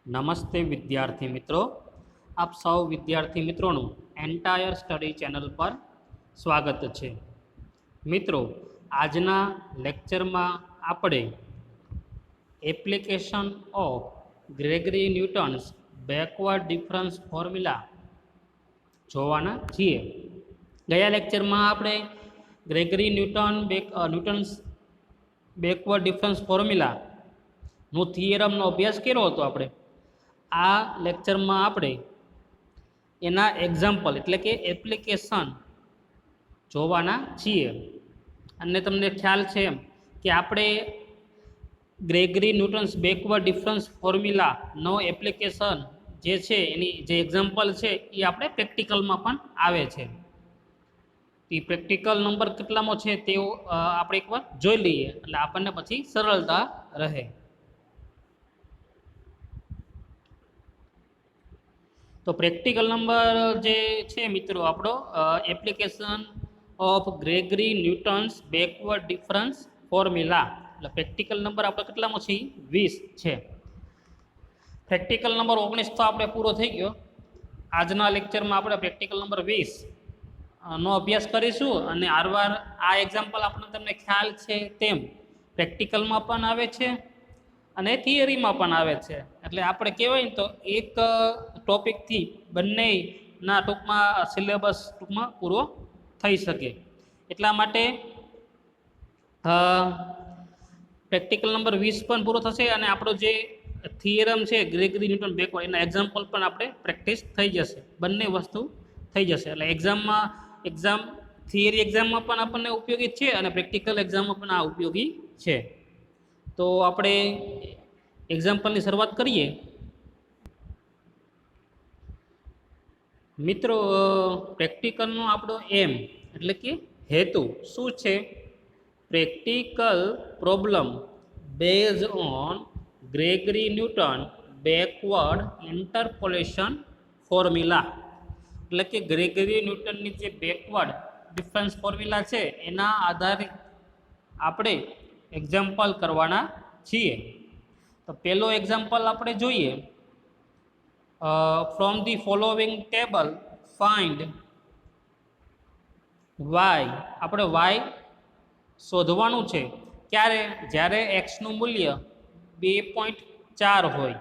નમસ્તે વિદ્યાર્થી મિત્રો, આપ સૌ વિદ્યાર્થી મિત્રોનું એન્ટાયર સ્ટડી ચેનલ પર સ્વાગત છે। મિત્રો, આજના લેક્ચરમાં આપણે application of Gregory Newton's backward difference formula જોવાના છીએ। ગયા લેક્ચરમાં આપણે ગ્રેગરી ન્યૂટન્સ બેકવર્ડ ડિફરન્સ ફોર્મ્યુલાનો થિયરમનો અભ્યાસ કર્યો હતો। આપણે આ લેક્ચરમાં આપણે એના એક્ઝામ્પલ એટલે કે એપ્લિકેશન જોવાના છીએ। અને તમને ખ્યાલ છે કે આપણે ગ્રેગરી ન્યૂટન્સ બેકવર્ડ ડિફરન્સ ફોર્મ્યુલાનો એપ્લિકેશન જે છે એની જે એક્ઝામ્પલ છે એ આપણે પ્રેક્ટિકલમાં પણ આવે છે। એ પ્રેક્ટિકલ નંબર કેટલામો છે તે આપણે એકવાર જોઈ લઈએ એટલે આપણને પછી સરળતા રહે। તો પ્રેક્ટિકલ નંબર જે છે મિત્રો આપણો application of Gregory Newton's backward difference formula એટલે પ્રેક્ટિકલ નંબર આપણે કેટલામો છે 20 છે। પ્રેક્ટિકલ નંબર 19 તો આપણે પૂરો થઈ ગયો। આજના લેક્ચરમાં આપણે પ્રેક્ટિકલ નંબર 20 નો અભ્યાસ કરીશું અને આરવાર આ એક્ઝામ્પલ આપણે તમને ખ્યાલ છે તેમ પ્રેક્ટિકલમાં પણ આવે છે અને થિયરીમાં પણ આવે છે। એટલે આપણે કહેવાય ને તો એક ટોપિકથી બંનેના ટૂંકમાં સિલેબસ ટૂંકમાં પૂરો થઈ શકે। એટલા માટે પ્રેક્ટિકલ નંબર 20 પણ પૂરો થશે અને આપણો જે થિયરમ છે ગ્રેગરી ન્યૂટન બેકવર્ડ એના એક્ઝામ્પલ પણ આપણે પ્રેક્ટિસ થઈ જશે, બંને વસ્તુ થઈ જશે। એટલે થિયરી એક્ઝામમાં પણ આપણને ઉપયોગી છે અને પ્રેક્ટિકલ એક્ઝામમાં પણ આ ઉપયોગી છે। તો આપણે એક્ઝામ્પલની શરૂઆત કરીએ। મિત્રો, પ્રેક્ટિકલનો આપણો એમ એટલે કે હેતુ શું છે? Practical problem base on Gregory newton backward interpolation formula એટલે કે ગ્રેગરી ન્યૂટનની જે બેકવર્ડ ડિફરન્સ ફોર્મ્યુલા છે એના આધારિત આપણે એક્ઝામ્પલ કરવાના છીએ। તો પહેલો એક્ઝામ્પલ આપણે જોઈએ। From the following table find y, આપણે વાય શોધવાનું છે ક્યારે? જ્યારે એક્સનું મૂલ્ય 2.4 હોય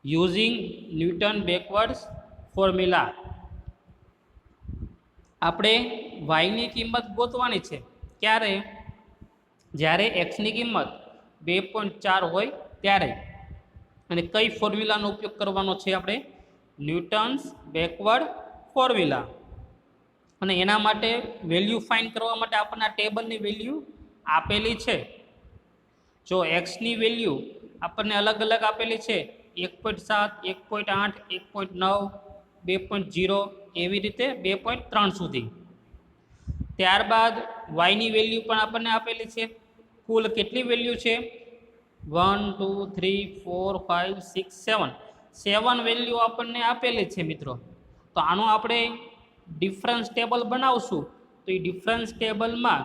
યુઝિંગ ન્યૂટન બેકવર્ડ્સ ફોર્મ્યુલા। આપણે વાયની કિંમત ગોતવાની છે ક્યારે? જ્યારે એક્સની કિંમત 2.4 હોય ત્યારે। અને કઈ ફોર્મ્યુલાનો ઉપયોગ કરવાનો છે? આપણે ન્યૂટન્સ બેકવર્ડ ફોર્મ્યુલા। અને એના માટે વેલ્યુ ફાઇન્ડ કરવા માટે આપણને આ ટેબલની વેલ્યુ આપેલી છે। જો એક્સની વેલ્યુ આપણને અલગ અલગ આપેલી છે 1.7, 1.8, 1.9, 2.0 એવી રીતે 2.3 સુધી। ત્યારબાદ વાયની વેલ્યુ પણ આપણને આપેલી છે। કુલ કેટલી વેલ્યુ છે? 1, 2, 3, 4, 5, 6, 7 વેલ્યુ આપણને આપેલી છે મિત્રો। તો આનો આપણે ડિફરન્સ ટેબલ બનાવશું તો એ ડિફરન્સ ટેબલમાં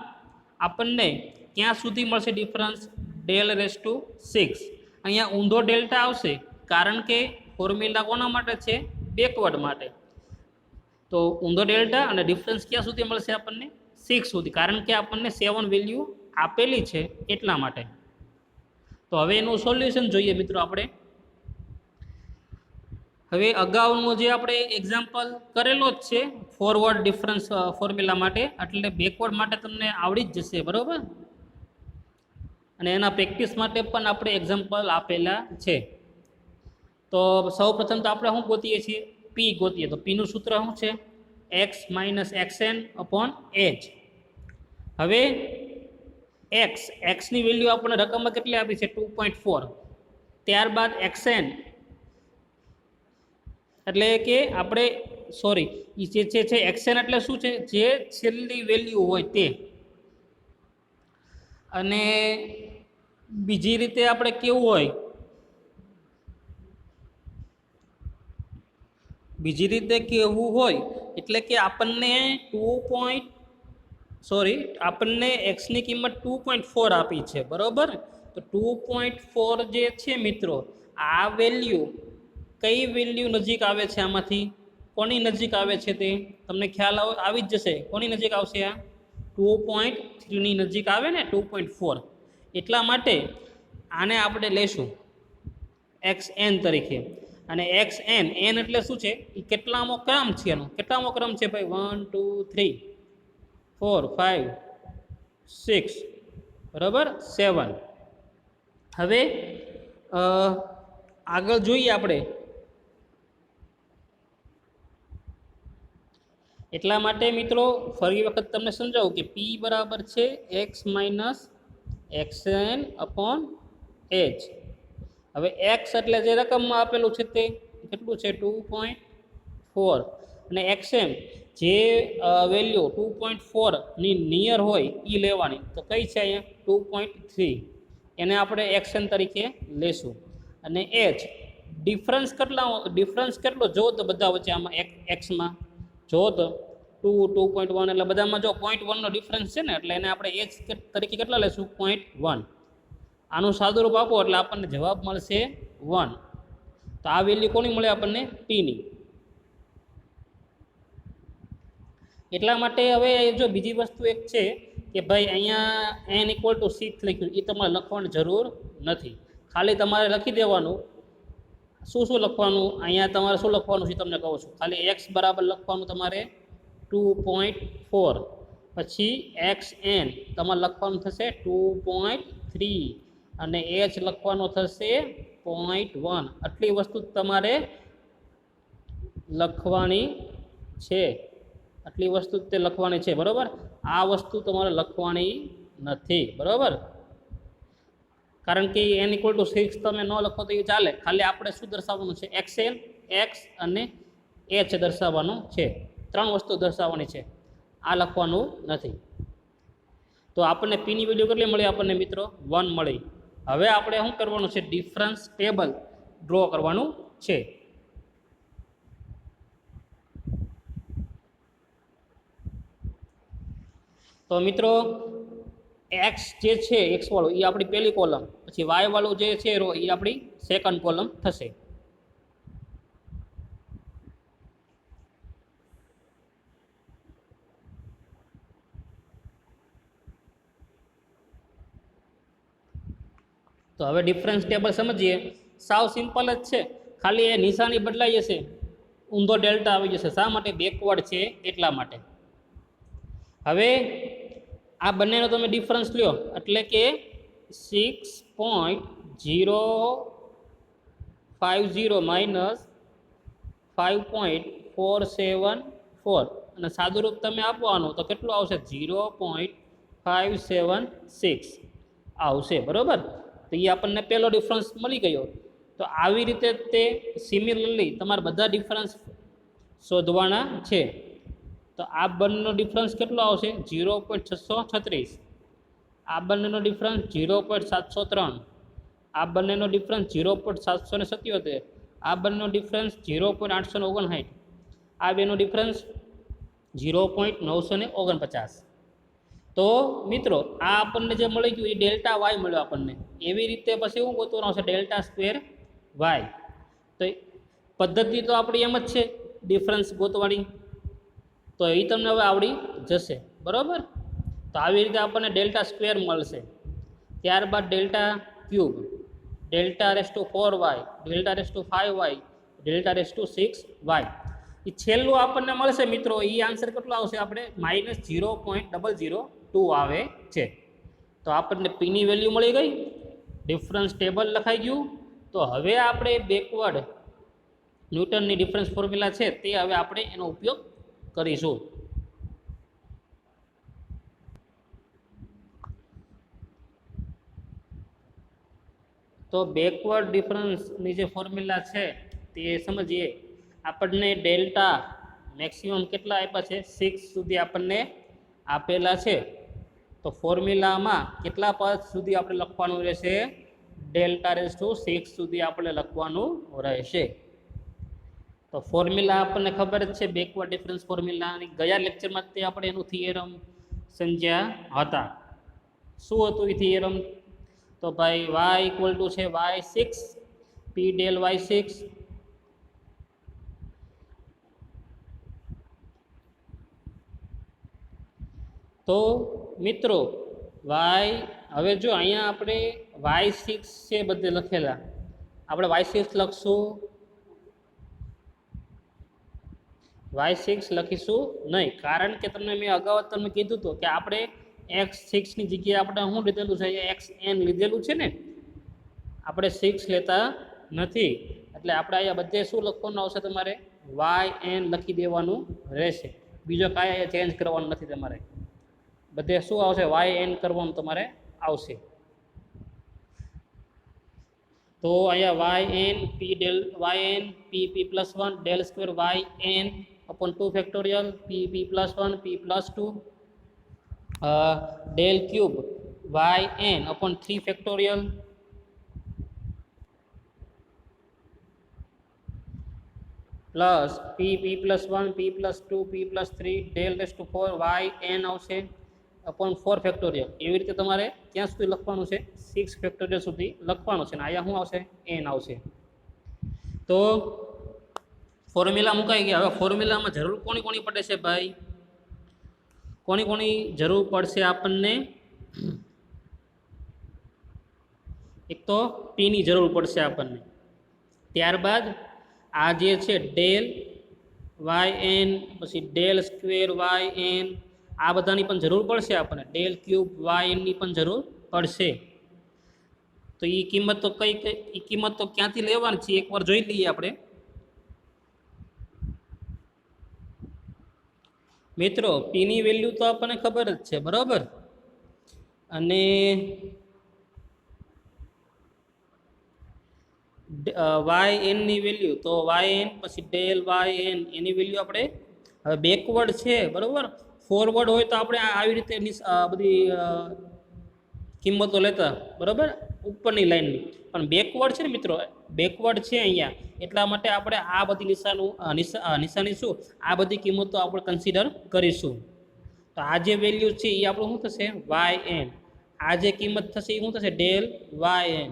આપણને ક્યાં સુધી મળશે ડિફરન્સ? del⁻6। અહીંયા ઊંધો ડેલ્ટા આવશે કારણ કે ફોર્મ્યુલા કોના માટે છે? બેકવર્ડ માટે। તો ઊંધો ડેલ્ટા અને ડિફરન્સ ક્યાં સુધી મળશે આપણને? 6 સુધી, કારણ કે આપણને 7 વેલ્યુ આપેલી છે એટલા માટે। તો હવે એનું સોલ્યુશન જોઈએ મિત્રો। આપણે હવે અગાઉનો જે આપણે એક્ઝામ્પલ કરેલો જ છે ફોરવર્ડ ડિફરન્સ ફોર્મ્યુલા માટે, એટલે બેકવર્ડ માટે તમને આવડી જ જશે, બરાબર? અને એના પ્રેક્ટિસ માટે પણ આપણે એક્ઝામ્પલ આપેલા છે। તો સૌ પ્રથમ તો આપણે શું ગોતીએ છીએ? પી ગોતીએ। તો પીનું સૂત્ર શું છે? x - xn/h। હવે એક્સની વેલ્યુ આપણને રકમમાં કેટલી આપી છે? 2.4। ત્યારબાદ xn એટલે કે આપણે જે છે xn એટલે શું છે? જે છેલ્લી વેલ્યુ હોય તે। અને બીજી રીતે આપણે કેવું હોય? બીજી રીતે કેવું હોય એટલે કે આપણને આપણને એક્સની કિંમત 2.4 આપી છે, બરોબર? તો 2.4 જે છે મિત્રો આ વેલ્યુ કઈ વેલ્યુ નજીક આવે છે આમાંથી, કોની નજીક આવે છે તે તમને ખ્યાલ આવી જ જશે. કોની નજીક આવશે? આ 2.3 ની નજીક આવે ને, 2.4. એટલા માટે આને આપણે લેશું xn તરીકે. અને xn n એટલે શું છે? એ કેટલામો ક્રમ છે એનો? કેટલામો ક્રમ છે ભાઈ? 1 2 3 4 5 6 બરાબર 7. હવે આગળ જોઈએ આપણે. એટલા માટે મિત્રો ફરી વખત તમને સમજાવું કે p બરાબર છે x minus xn upon h. હવે x એટલે જે રકમમાં આપેલું છે તે કેટલું છે? 2.4. અને xm જે વેલ્યુ 2.4 ની નિયર હોય એ લેવાની. તો કઈ છે અહીંયા? 2.3. એને આપણે xn તરીકે લેશું. અને h ડિફરન્સ કેટલો જો તો બધા વચ્ચે આમાં એક્સમાં જો તો 2 2.1 એટલે બધામાં જો 0.1 નો ડિફરન્સ છે ને, એટલે એને આપણે h તરીકે કેટલા લેશું? 0.1. આનું સાદુરૂપ આપો એટલે આપણને જવાબ મળશે 1. તો આ વેલ્યુ કોની મળે આપણને? p ની. એટલા માટે હવે જો બીજી વસ્તુ એક છે કે ભાઈ અહીંયા n = 6 લખ્યું, એ તમારે લખવાની જરૂર નથી. ખાલી તમારે લખી દેવાનું. શું લખવાનું? અહીંયા તમારે શું લખવાનું છે તમને કહું છું. ખાલી x બરાબર લખવાનું તમારે 2.4. પછી xn તમારે લખવાનું થશે 2.3 અને h લખવાનો થશે 0.1. આટલી વસ્તુ તમારે લખવાની છે. આટલી વસ્તુ તે લખવાની છે. બરાબર? આ વસ્તુ તમારે લખવાની નથી. બરાબર? કારણ કે n = 6 તમે ન લખો તો એ ચાલે. ખાલી આપણે શું દર્શાવવાનું છે? xn, x અને h દર્શાવવાનું છે. 3 વસ્તુ દર્શાવવાની છે. આ લખવાનું નથી. તો આપણને p ની વેલ્યુ કેટલી મળી? આપણને મિત્રો 1 મળી. હવે આપણે શું કરવાનું છે? ડિફરન્સ ટેબલ ડ્રો કરવાનું છે. તો મિત્રો x જે છે x વાળો એ આપણી પહેલી કોલમ, પછી y વાળું જે છે રો એ આપણી સેકન્ડ કોલમ થશે. તો હવે ડિફરન્સ ટેબલ સમજીએ. સાવ સિમ્પલ જ છે. ખાલી એ નિશાની બદલાઈ જશે, ઊંધો ડેલ્ટા આવી જશે. શા માટે? બેકવર્ડ છે એટલા માટે. હવે આ બંનેનો તમે ડિફરન્સ લ્યો એટલે કે 6.050 માઇનસ 5.474 અને સાદુરૂપ તમે આપવાનું તો કેટલું આવશે? 0.576 આવશે. બરાબર? તો એ આપણને પહેલો ડિફરન્સ મળી ગયો. તો આવી રીતે તે સિમિલરલી તમારે બધા ડિફરન્સ શોધવાના છે. તો આ બંનેનો ડિફરન્સ કેટલો આવશે? 0.636. આ બંનેનો ડિફરન્સ 0.703. આ બંનેનો ડિફરન્સ 0.777. આ બંનેનો ડિફરન્સ 0.859. આ બેનો ડિફરન્સ 0.949. તો મિત્રો આ આપણને જે મળી ગયું એ ડેલ્ટા વાય મળ્યો આપણને. એવી રીતે પછી શું ગોતવાનું આવશે? Delta square y. તો પદ્ધતિ તો આપણી એમ જ છે ડિફરન્સ ગોતવાની. તો એ તમને હવે આવડી જશે. બરાબર? તો આવી રીતે આપણને ડેલ્ટા સ્ક્વેર મળશે. ત્યારબાદ delta cube, delta raise to 4y, delta raise to 5y, delta raise to 6y. એ છેલ્લું આપણને મળશે મિત્રો. એ આન્સર કેટલો આવશે? આપણે -0.002 આવે છે. તો આપણને પીની વેલ્યુ મળી ગઈ, ડિફરન્સ ટેબલ લખાઈ ગયું. તો હવે આપણે બેકવર્ડ ન્યૂટનની ડિફરન્સ ફોર્મ્યુલા છે તે હવે આપણે એનો ઉપયોગ કરીશું. તો બેકવર્ડ ડિફરન્સની જે ફોર્મ્યુલા છે તે સમજીએ. આપણને ડેલ્ટા મેક્સિમમ કેટલા આપ્યા છે? 6 સુધી આપણને આપેલા છે. તો ફોર્મ્યુલામાં કેટલા પદ સુધી આપણે લખવાનું રહેશે? ડેલ્ટા રેસ ટુ 6 સુધી આપણે લખવાનું રહેશે. તો ફોર્મ્યુલા આપણને ખબર જ છે બેકવર્ડ ડિફરન્સ ફોર્મ્યુલાની. ગયા લેક્ચરમાં તે આપણે એનું થિયરમ સમજ્યા હતા. શું હતું એ થિયરમ? તો ભાઈ y = છે y6 પી ડેલ y6 તો મિત્રો y હવે જો અહીંયા આપણે y6 છે બધે લખેલા, આપણે y6 લખશું, y6 લખીશું નહીં, કારણ કે તમને મેં અગાઉ તમને કીધું હતું કે આપણે x6ની જગ્યાએ આપણે શું લીધેલું છે, xn લીધેલું છે ને, આપણે 6 લેતા નથી, એટલે આપણે અહીંયા બધે શું લખવાનું આવશે, તમારે yn લખી દેવાનું રહેશે, બીજો કાંઈ ચેન્જ કરવાનું નથી તમારે, બધે શું આવશે yn કરવાનું તમારે આવશે. તો અહીંયા yn p del yn p p plus 1 del square yn upon 2 factorial p p plus 1 p plus 2 del cube yn upon 3 factorial plus p p plus 1 p plus 2 p plus 3 del raise to 4 yn આવશે upon 4 factorial. એવી રીતે તમારે ક્યાં સુધી લખવાનું છે, 6 factorial સુધી લખવાનું છે, ને અહીંયા શું આવશે, n આવશે. તો ફોર્મ્યુલા મુકાઈ ગયા. હવે ફોર્મ્યુલામાં જરૂર કોની કોની પડે છે ભાઈ, કોની કોની જરૂર પડશે આપણને, એક તો પીની જરૂર પડશે આપણને, ત્યારબાદ આ જે છે ડેલ yn, પછી ડેલ સ્ક્વેર yn, આ બધાની પણ જરૂર પડશે આપણને, ડેલ ક્યુબynની પણ જરૂર પડશે. તો એ કિંમત તો એ કિંમત તો ક્યાંથી લેવાની છે એકવાર જોઈ લઈએ આપણે. મિત્રો પીની વેલ્યુ તો આપણને ખબર જ છે બરાબર, અને yn ની વેલ્યુ તો yn પછી ડેલ yn એની વેલ્યુ આપણે હવે બેકવર્ડ છે બરાબર, ફોરવર્ડ હોય તો આપણે આવી રીતે બધી કિંમતો લેતા બરાબર ઉપરની લાઈનની, પણ બેકવર્ડ છે ને મિત્રો, બેકવર્ડ છે અહીંયા, એટલા માટે આપણે આ બધી નિશાની શું, આ બધી કિંમતો આપણે કન્સિડર કરીશું. તો આ જે વેલ્યુ છે એ આપણું શું થશે yn, આ જે કિંમત થશે એ શું થશે ડેલ yn,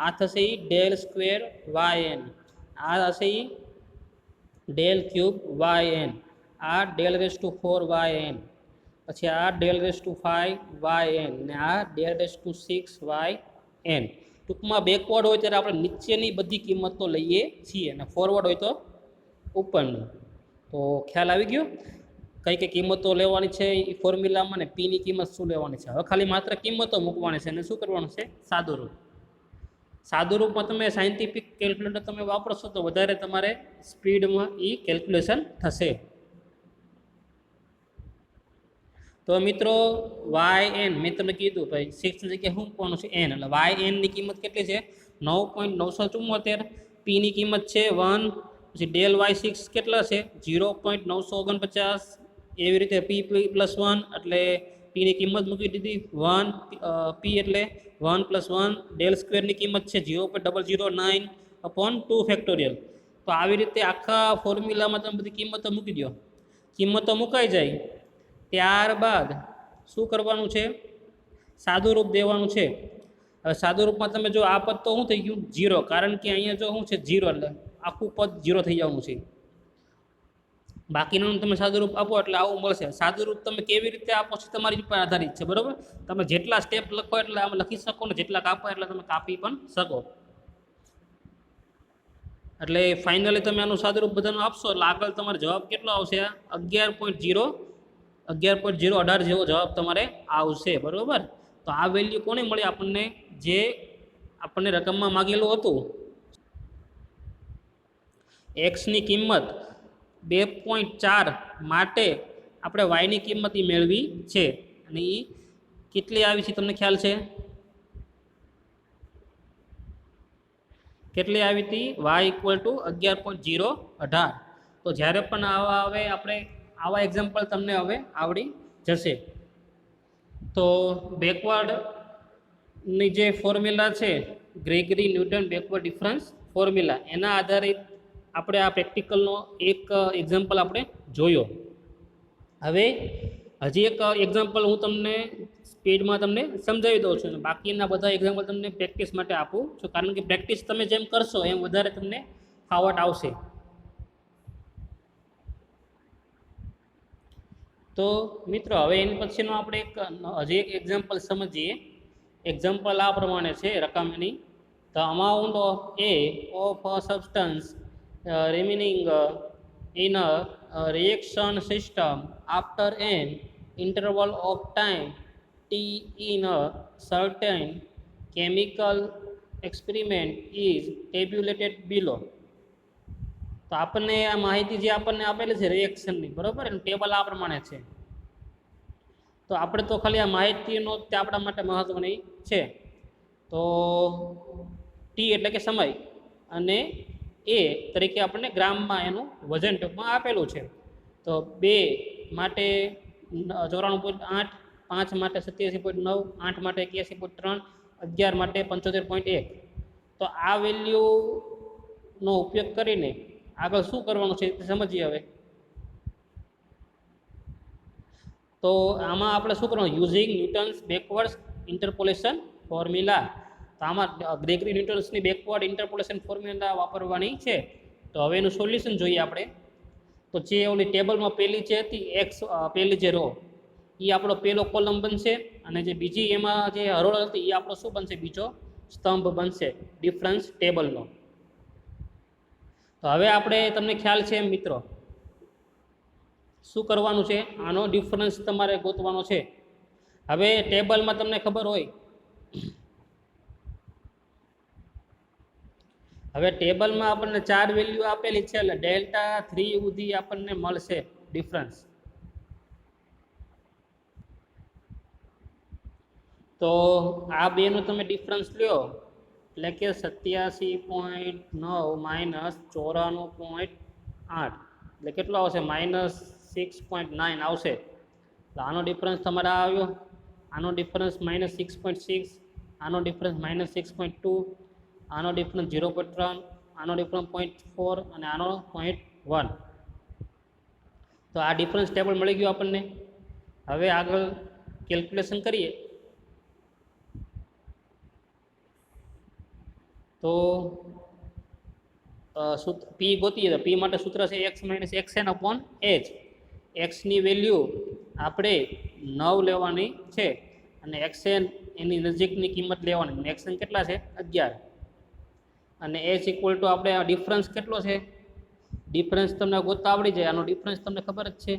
આ થશે એ ડેલ સ્ક્વેર yn, આ થશે એ ડેલ ક્યુબ yn, આ ડેલ રેસ ટુ 4 yn, પછી આ ડેલ રેસ ટુ 5 yn ને આ ડેલ રેસ ટુ 6 yn. ટૂંકમાં બેકવર્ડ હોય ત્યારે આપણે નીચેની બધી કિંમતો લઈએ છીએ અને ફોરવર્ડ હોય તો ઉપરની. તો ખ્યાલ આવી ગયો કઈ કઈ કિંમતો લેવાની છે એ ફોર્મ્યુલામાં, ને પીની કિંમત શું લેવાની છે. હવે ખાલી માત્ર કિંમતો મૂકવાની છે અને શું કરવાનું છે, સાદુરૂપ. સાદુરૂપમાં તમે સાયન્ટિફિક કેલ્ક્યુલેટર તમે વાપરશો તો વધારે તમારે સ્પીડમાં એ કેલ્ક્યુલેશન થશે. તો મિત્રો yn મેં તમને કીધું ભાઈ 6 ની જગ્યાએ શું કોનું છે n, એટલે yn ની કિંમત કેટલી છે 9.974, p ની કિંમત છે 1, પછી ડેલ y6 કેટલા છે 0.949, એવી રીતે p પ્લસ 1 એટલે p ની કિંમત મૂકી દીધી 1, p એટલે 1 પ્લસ 1, ડેલ સ્ક્વેરની કિંમત છે 0.009 upon 2 ફેક્ટોરિયલ. તો આવી રીતે આખા ફોર્મ્યુલામાં તમે બધી કિંમતો મૂકી દો, કિંમતો મુકાઈ જાય ત્યારબાદ શું કરવાનું છે, સાદુરૂપ દેવાનું છે. હવે સાદુરૂપમાં તમે જો આ પદ તો શું થઈ ગયું 0, કારણ કે અહીંયા જો શું છે 0 એટલે આખું પદ 0 થઈ જવાનું છે, બાકીનું તમે સાદુરૂપ આપો એટલે આવું મળશે. સાદુરૂપ તમે કેવી રીતે આપો છો તમારી ઉપર આધારિત છે બરાબર, તમે જેટલા સ્ટેપ લખો એટલે આમ લખી શકો ને જેટલા કાપો એટલે તમે કાપી પણ શકો. એટલે ફાઇનલી તમે આનું સાદુરૂપ બધાનું આપશો એટલે આગળ તમારો જવાબ કેટલો આવશે 11.018 જેવો જવાબ તમારે આવશે બરાબર. તો આ વેલ્યુ કોને મળી આપણને, જે આપણને રકમમાં માગેલું હતું, એક્સની કિંમત 2.4 માટે આપણે વાયની કિંમત એ મેળવી છે, અને એ કેટલી આવી છે તમને ખ્યાલ છે, કેટલી આવી હતી y = 11.018. તો જ્યારે પણ આવા આવે આપણે આવા એક્ઝામ્પલ તમને હવે આવડી જશે. તો બેકવર્ડની જે ફોર્મ્યુલા છે Gregory newton backward difference formula, એના આધારિત આપણે આ પ્રેક્ટિકલનો એક એક્ઝામ્પલ આપણે જોયો. હવે હજી એક એક્ઝામ્પલ હું તમને સ્પીડમાં તમને સમજાવી દઉં છું અને બાકીના બધા એક્ઝામ્પલ તમને પ્રેક્ટિસ માટે આપું છું, કારણ કે પ્રેક્ટિસ તમે જેમ કરશો એમ વધારે તમને ફાવટ આવશે. તો મિત્રો હવે એની પછીનો આપણે હજી એક એક્ઝામ્પલ સમજીએ. એક્ઝામ્પલ આ પ્રમાણે છે રકમની. The amount of a substance remaining in a reaction system after an interval of time t in a certain chemical experiment is tabulated below. તો આપણને આ માહિતી જે આપણને આપેલી છે રિએક્શનની, બરાબર, એનું ટેબલ આ પ્રમાણે છે. તો આપણે તો ખાલી આ માહિતીનો તે આપણા માટે મહત્વની છે. તો ટી એટલે કે સમય અને એ તરીકે આપણને ગ્રામમાં એનું વજન ટૂંકમાં આપેલું છે. તો 2 માટે 94.8, 5 માટે 87.9, 8 માટે 81.3, 11 માટે 75.1. તો આ વેલ્યુનો ઉપયોગ કરીને આગળ શું કરવાનું છે તે સમજીએ હવે. તો આમાં આપણે શું કરવાનું, using Newton's backward interpolation formula. તો આમાં ગ્રેગરી ન્યૂટન્સની બેકવર્ડ ઇન્ટરપોલેશન ફોર્મ્યુલા વાપરવાની છે. તો હવે એનું સોલ્યુશન જોઈએ આપણે. તો જે ઓલી ટેબલમાં પહેલી જે હતી એક્સ, પહેલી જે રો, એ આપણો પહેલો કોલમ બનશે અને જે બીજી એમાં જે હરોળ હતી એ આપણો શું બનશે, બીજો સ્તંભ બનશે ડિફરન્સ ટેબલનો. તો હવે આપણે તમને ખ્યાલ છે મિત્રો શું કરવાનું છે, આનો ડિફરન્સ તમારે ગોતવાનો છે. હવે ટેબલમાં તમને ખબર હોય, હવે ટેબલમાં આપણને 4 વેલ્યુ આપેલી છે એટલે ડેલ્ટા 3 સુધી આપણને મળશે ડિફરન્સ. તો આ બેનું તમે ડિફરન્સ લ્યો એટલે કે 87.9 માઇનસ 94.8 એટલે કેટલો આવશે, -6.9 આવશે. તો આનો ડિફરન્સ તમારે આવ્યો, આનો ડિફરન્સ -6.6, આનો ડિફરન્સ -6.2, આનો ડિફરન્સ 0.3, આનો ડિફરન્સ 0.4 અને આનો 0.1. તો આ ડિફરન્સ ટેબલ મળી ગયું આપણને. હવે આગળ કેલ્ક્યુલેશન કરીએ. તો પી ગોતીએ તો પી માટે સૂત્ર છે x - xn/h. એક્સની વેલ્યુ આપણે 9 લેવાની છે અને xn એની નજીકની કિંમત લેવાની. xn કેટલા છે, 11. અને h ઇક્વલ ટુ આપણે આ ડિફરન્સ કેટલો છે, ડિફરન્સ તમને ગોતતા આવડી જાય. આનો ડિફરન્સ તમને ખબર જ છે,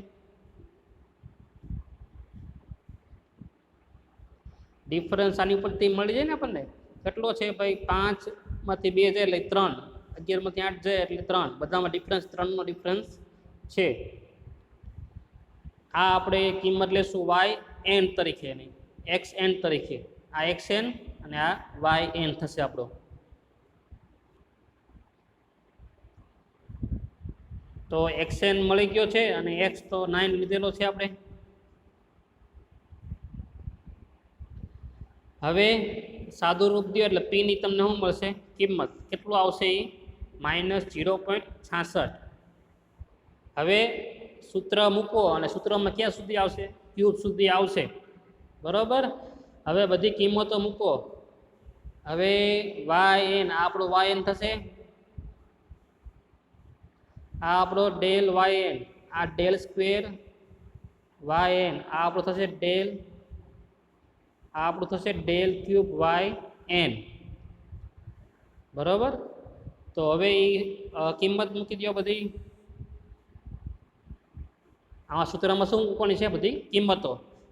ડિફરન્સ આની ઉપરથી મળી જાય ને આપણને. કેટલો છે ભાઈ, 5માંથી 2 જાય એટલે 3, 11માંથી 8 જાય એટલે 3, બધામાં ડિફરન્સ 3નો ડિફરન્સ છે. આ આપણે કિંમત લેશું yn તરીકે, નહીં xn તરીકે. આ xn અને આ yn થશે આપણો. તો xn મળી ગયો છે અને x તો 9 લીધેલો છે આપણે. હવે સાદું રૂપ દો એટલે પી ની તમને શું મળશે, કિંમત કેટલું આવશે, એ -0.66. હવે સૂત્ર મૂકો અને સૂત્રમાં ક્યાં સુધી આવશે, ક્યુબ સુધી આવશે, બરાબર. હવે બધી કિંમતો મૂકો. હવે yn, આ આપણો yn થશે, આ આપણો ડેલ yn, આ ડેલ સ્ક્વેર yn, આ આપણો થશે ડેલ, આ આપણું થશે ડેલ ક્યુબ yn, બરાબર. તો હવે એ કિંમત મૂકી દો બધી. આમાં સૂત્રમાં શું મૂકવાની છે, બધી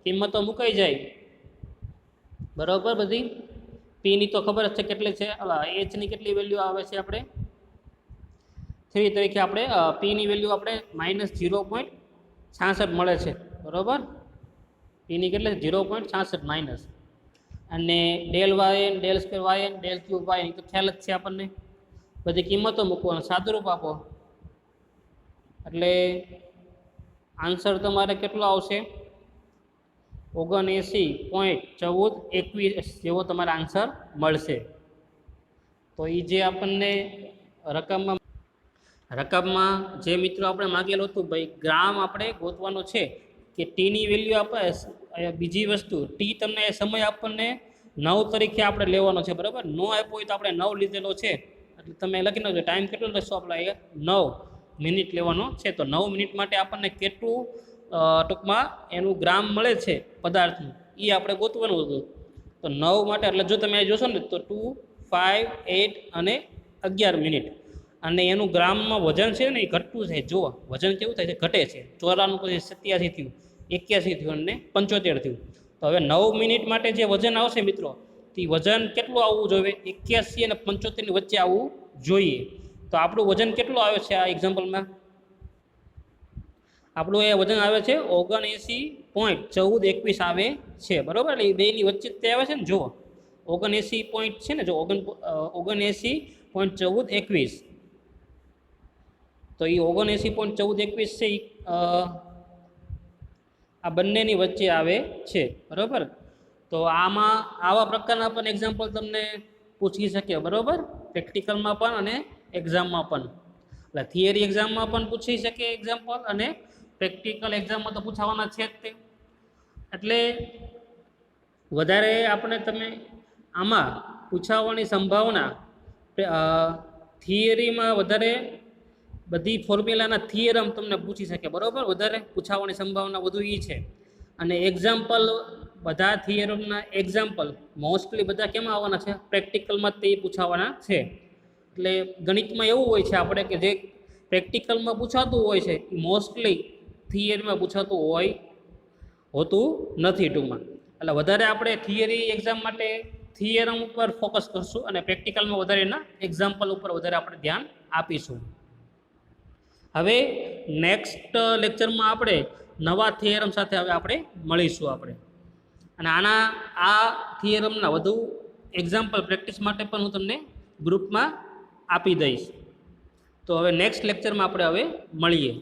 કિંમતો મુકાઈ જાય, બરાબર. બધી પીની તો ખબર જ છે કેટલી છે, એચની કેટલી વેલ્યુ આવે છે, આપણે 3 તરીકે આપણે પીની વેલ્યુ આપણે -0.66 મળે છે, બરાબર. પીની કેટલી, 0.66 માઇનસ. અને del yn, del square yn, del cube yn તો ખ્યાલ જ છે આપણને. બધી કિંમતો મૂકો અને સાદુરૂપ આપો એટલે આન્સર તમારે કેટલો આવશે, 79.1421 જેવો તમારે આન્સર મળશે. તો એ જે આપણને રકમમાં જે મિત્રો આપણે માગેલું હતું ભાઈ, ગ્રામ આપણે ગોતવાનો છે કે ટીની વેલ્યુ આપણે બીજી વસ્તુ ટી તમને સમય આપણને 9 તરીકે આપણે લેવાનો છે, બરાબર. નો આપ્યો હોય તો આપણે 9 લીધેલો છે, એટલે તમે લખી નાખજો ટાઈમ કેટલો લેશો આપણે 9 મિનિટ લેવાનો છે. તો 9 મિનિટ માટે આપણને કેટલું ટૂંકમાં એનું ગ્રામ મળે છે પદાર્થનું એ આપણે ગોતવાનું હતું. તો 9 માટે એટલે જો તમે જોશો ને તો 2, 5, 8 અને 11 મિનિટ. અને એનું ગ્રામમાં વજન છે ને એ ઘટતું છે. જુઓ વજન કેવું થાય છે, ઘટે છે. 94 પછી 87 થયું, 81 થયું અને 75 થયું. તો હવે 9 મિનિટ માટે જે વજન આવશે મિત્રો, તે વજન કેટલું આવવું જોઈએ? 81 અને 75ની વચ્ચે આવવું જોઈએ. તો આપણું વજન કેટલું આવે છે આ એક્ઝામ્પલમાં? આપણું એ વજન આવે છે 79.1421 આવે છે, બરાબર. એટલે એ બેની વચ્ચે તે આવે છે ને, જુઓ 79 પોઈન્ટ છે ને, જો 79.1421. તો એ 79.1421 છે આ બંનેની વચ્ચે આવે છે, બરાબર. તો આમાં આવા પ્રકારના પણ એક્ઝામ્પલ તમને પૂછી શકે, બરાબર, પ્રેક્ટિકલમાં પણ અને એક્ઝામમાં પણ. એટલે થિયરી એક્ઝામમાં પણ પૂછી શકે એક્ઝામ્પલ, અને પ્રેક્ટિકલ એક્ઝામમાં તો પૂછાવાના છે જ તે. એટલે વધારે આપણે તમે આમાં પૂછાવાની સંભાવના થિયરીમાં વધારે બધી ફોર્મ્યુલાના થિયરમ તમને પૂછી શકે, બરાબર. વધારે પૂછાવાની સંભાવના વધુ એ છે. અને એક્ઝામ્પલ બધા થિયરમના એક્ઝામ્પલ મોસ્ટલી બધા કેમાં આવવાના છે? પ્રેક્ટિકલમાં તે પૂછાવાના છે. એટલે ગણિતમાં એવું હોય છે આપણે કે જે પ્રેક્ટિકલમાં પૂછાતું હોય છે એ મોસ્ટલી થિયરીમાં પૂછાતું હોતું નથી ટૂંકમાં. એટલે વધારે આપણે થિયરી એક્ઝામ માટે થિયરમ ઉપર ફોકસ કરશું અને પ્રેક્ટિકલમાં વધારે એના એક્ઝામ્પલ ઉપર વધારે આપણે ધ્યાન આપીશું. હવે નેક્સ્ટ લેક્ચરમાં આપણે નવા થિયરમ સાથે હવે આપણે મળીશું આપણે. અને આ થિયરમના વધુ એક્ઝામ્પલ પ્રેક્ટિસ માટે પણ હું તમને ગ્રુપમાં આપી દઈશ. તો હવે નેક્સ્ટ લેક્ચરમાં આપણે હવે મળીએ.